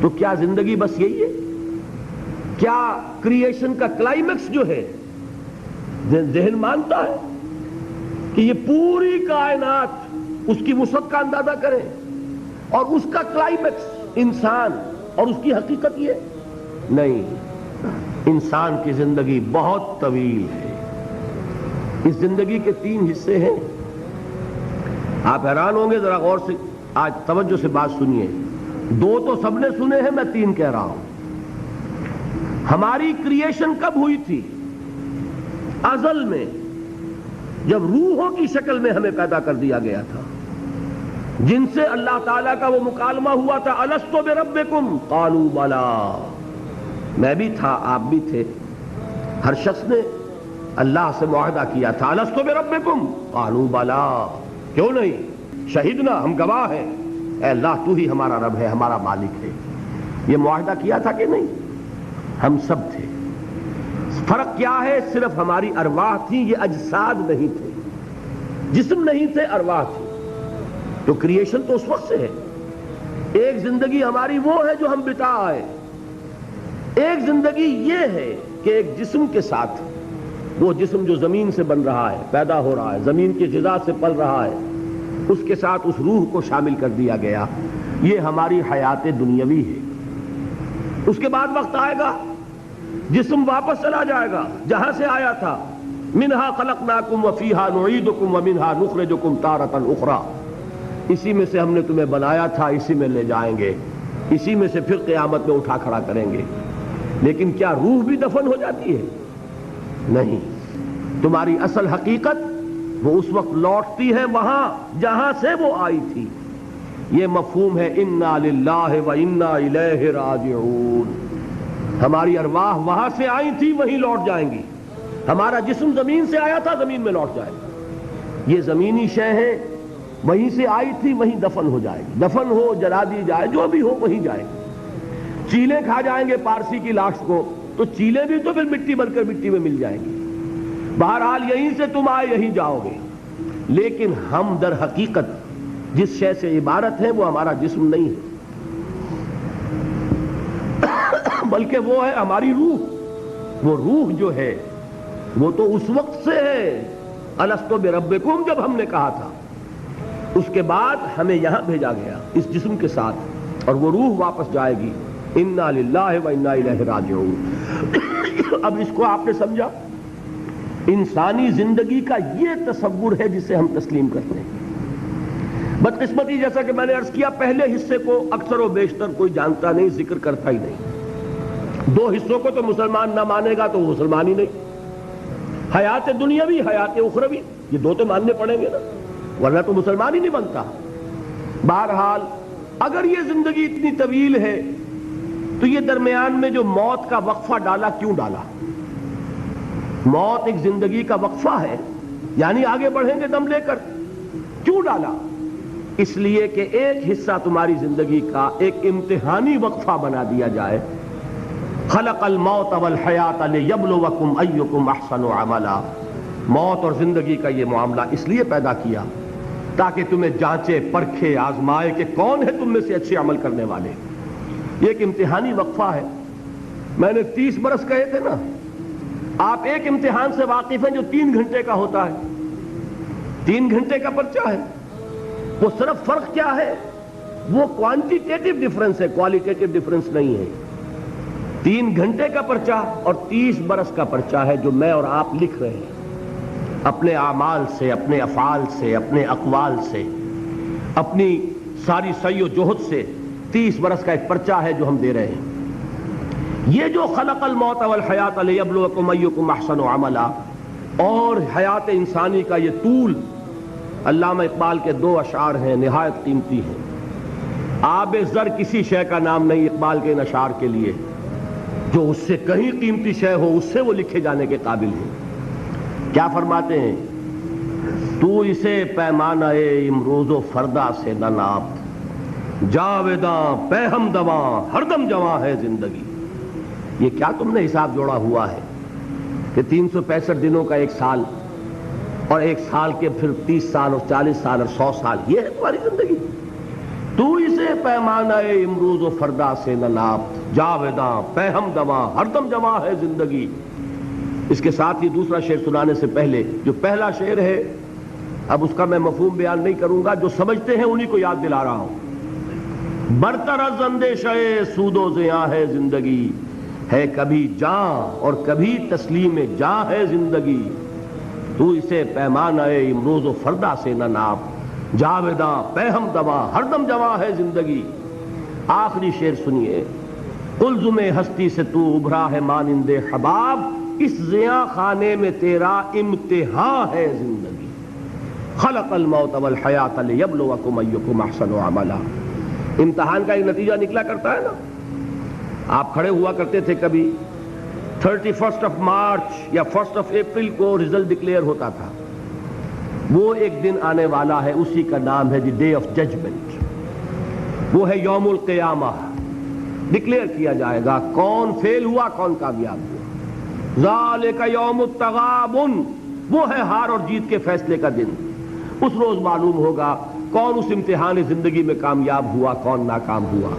تو کیا زندگی بس یہی ہے؟ کیا کریشن کا کلائمیکس جو ہے ذہن مانتا ہے کہ یہ پوری کائنات اس کی وسعت کا اندازہ کرے اور اس کا کلائمیکس انسان اور اس کی حقیقت یہ؟ نہیں، انسان کی زندگی بہت طویل ہے۔ اس زندگی کے 3 حصے ہیں۔ آپ حیران ہوں گے، ذرا غور سے آج توجہ سے بات سنیے۔ 2 تو سب نے سنے ہیں، میں 3 کہہ رہا ہوں۔ ہماری کریشن کب ہوئی تھی؟ ازل میں، جب روحوں کی شکل میں ہمیں پیدا کر دیا گیا تھا، جن سے اللہ تعالیٰ کا وہ مکالمہ ہوا تھا، الست بربکم قالوا بلی، میں بھی تھا، آپ بھی تھے۔ ہر شخص نے اللہ سے معاہدہ کیا تھا، الست بربکم قالوا بلی، کیوں نہیں، شہیدنا، ہم گواہ ہیں، اے اللہ تو ہی ہمارا رب ہے، ہمارا مالک ہے۔ یہ معاہدہ کیا تھا کہ نہیں؟ ہم سب تھے۔ فرق کیا ہے؟ صرف ہماری ارواح تھی، یہ اجساد نہیں تھے، جسم نہیں تھے، ارواح تھی۔ تو کریشن تو اس وقت سے ہے۔ ایک زندگی ہماری وہ ہے جو ہم بتا آئے، ایک زندگی یہ ہے کہ ایک جسم کے ساتھ، وہ جسم جو زمین سے بن رہا ہے، پیدا ہو رہا ہے، زمین کی غذا سے پل رہا ہے، اس کے ساتھ اس روح کو شامل کر دیا گیا۔ یہ ہماری حیات دنیاوی ہے۔ اس کے بعد وقت آئے گا، جسم واپس چلا جائے گا جہاں سے آیا تھا، منہا خلقناکم وفیہا نعیدکم ومنہا نخرجکم تارۃ اخری، اسی میں سے ہم نے تمہیں بنایا تھا، اسی میں لے جائیں گے، اسی میں سے پھر قیامت میں اٹھا کھڑا کریں گے۔ لیکن کیا روح بھی دفن ہو جاتی ہے؟ نہیں، تمہاری اصل حقیقت وہ اس وقت لوٹتی ہے وہاں جہاں سے وہ آئی تھی۔ یہ مفہوم ہے انا للہ و انا الیہ راجعون۔ ہماری ارواح وہاں سے آئی تھی، وہیں لوٹ جائیں گی۔ ہمارا جسم زمین سے آیا تھا، زمین میں لوٹ جائے گا۔ یہ زمینی شے ہے، وہیں سے آئی تھی، وہیں دفن ہو جائے گی۔ دفن ہو، جلا دی جائے، جو بھی ہو، وہیں جائے گی۔ چیلے کھا جائیں گے پارسی کی لاش کو، تو چیلے بھی تو پھر مٹی بن کر مٹی میں مل جائیں گی۔ بہرحال یہیں سے تم آئے، یہیں جاؤ گے۔ لیکن ہم در حقیقت جس شے سے عبارت ہے وہ ہمارا جسم نہیں ہے، بلکہ وہ ہے ہماری روح۔ وہ روح جو ہے وہ تو اس وقت سے ہے، الست بربکم، جب ہم نے کہا تھا۔ اس کے بعد ہمیں یہاں بھیجا گیا اس جسم کے ساتھ، اور وہ روح واپس جائے گی۔ انا للہ و انا الیہ راجعون۔ اب اس کو آپ نے سمجھا؟ انسانی زندگی کا یہ تصور ہے جسے ہم تسلیم کرتے ہیں۔ بدقسمتی، جیسا کہ میں نے عرض کیا، پہلے حصے کو اکثر و بیشتر کوئی جانتا نہیں، ذکر کرتا ہی نہیں۔ 2 حصوں کو تو مسلمان نہ مانے گا تو وہ مسلمان ہی نہیں۔ حیات دنیاوی، حیات اخروی، یہ 2 تو ماننے پڑیں گے نا، ورنہ تو مسلمان ہی نہیں بنتا۔ بہرحال اگر یہ زندگی اتنی طویل ہے تو یہ درمیان میں جو موت کا وقفہ ڈالا، کیوں ڈالا؟ موت ایک زندگی کا وقفہ ہے، یعنی آگے بڑھیں گے دم لے کر، کیوں ڈالا؟ اس لیے کہ ایک حصہ تمہاری زندگی کا ایک امتحانی وقفہ بنا دیا جائے۔ خلق الموت والحیات لیبلوکم ایکم احسن عملا، موت اور زندگی کا یہ معاملہ اس لیے پیدا کیا تاکہ تمہیں جانچے، پرکھے، آزمائے کہ کون ہے تم میں سے اچھے عمل کرنے والے۔ یہ ایک امتحانی وقفہ ہے۔ میں نے 30 برس کہے تھے نا، آپ ایک امتحان سے واقف ہیں جو 3 گھنٹے کا ہوتا ہے، 3 گھنٹے کا پرچہ ہے۔ وہ صرف فرق کیا ہے؟ وہ کوانٹیٹیو ڈیفرنس ہے، کوالیٹیٹیو ڈیفرنس نہیں ہے۔ 3 گھنٹے کا پرچہ اور 30 برس کا پرچہ ہے جو میں اور آپ لکھ رہے ہیں، اپنے اعمال سے، اپنے افعال سے، اپنے اقوال سے، اپنی ساری سعی و جہد سے 30 برس کا ایک پرچہ ہے جو ہم دے رہے ہیں۔ یہ جو خلق الموت والحیات لیبلوکم ایکم احسن عملا، اور حیات انسانی کا یہ طول، علامہ اقبال کے 2 اشعار ہیں، نہایت قیمتی ہیں۔ آب زر کسی شے کا نام نہیں اقبال کے ان اشعار کے لیے، جو اس سے کہیں قیمتی شے ہو اس سے وہ لکھے جانے کے قابل ہیں۔ کیا فرماتے ہیں؟ تو اسے پیمانہ امروز و فردا سے نہ ناپ، جاویداں پہ ہم دواں ہر دم جواں ہے زندگی۔ یہ کیا تم نے حساب جوڑا ہوا ہے کہ 365 دنوں کا 1 سال، اور 1 سال کے پھر 30 سال اور 40 سال اور 100 سال، یہ ہے تمہاری زندگی؟ تو اسے پیمانہ امروز و فردا سے نہ ناپ، جاویداں پہم دواں ہر دم جواں ہے زندگی۔ اس کے ساتھ ہی دوسرا شعر سنانے سے پہلے جو پہلا شعر ہے، اب اس کا میں مفہوم بیان نہیں کروں گا، جو سمجھتے ہیں انہی کو یاد دلا رہا ہوں۔ برتر از اندیشہ سود و زیاں ہے زندگی، ہے کبھی جاں اور کبھی تسلیم جاں ہے زندگی۔ تو اسے پیمانہ امروز و فردا سے نہ ناپ، جاویداں پہم دواں ہر دم جواں ہے زندگی۔ آخری شعر سنیے، قلزم ہستی سے تو ابھرا ہے مانند حباب، اس زیاں خانے میں تیرا امتحان ہے زندگی۔ خلق الموت والحیات لیبلوکم ایکم احسن عملا۔ امتحان کا ایک نتیجہ نکلا کرتا ہے نا، آپ کھڑے ہوا کرتے تھے کبھی 31 مارچ یا 1 اپریل کو رزلٹ ڈکلیئر ہوتا تھا، وہ ایک دن آنے والا ہے، اسی کا نام ہے دی ڈے آف ججمنٹ، وہ ہے یوم القیامہ۔ ڈکلیئر کیا جائے گا کون فیل ہوا کون کامیاب ہوا۔ ذالک یوم التغابن، وہ ہے ہار اور جیت کے فیصلے کا دن۔ اس روز معلوم ہوگا کون اس امتحان زندگی میں کامیاب ہوا کون ناکام ہوا۔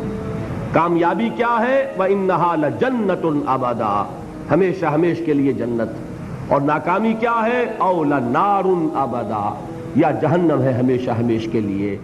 کامیابی کیا ہے؟ وَإِنَّهَا لَجَنَّةٌ أَبَدًا، ہمیشہ ہمیش کے لیے جنت۔ اور ناکامی کیا ہے؟ أَوْ لَنَارٌ أَبَدًا، یا جہنم ہے ہمیشہ ہمیش کے لیے۔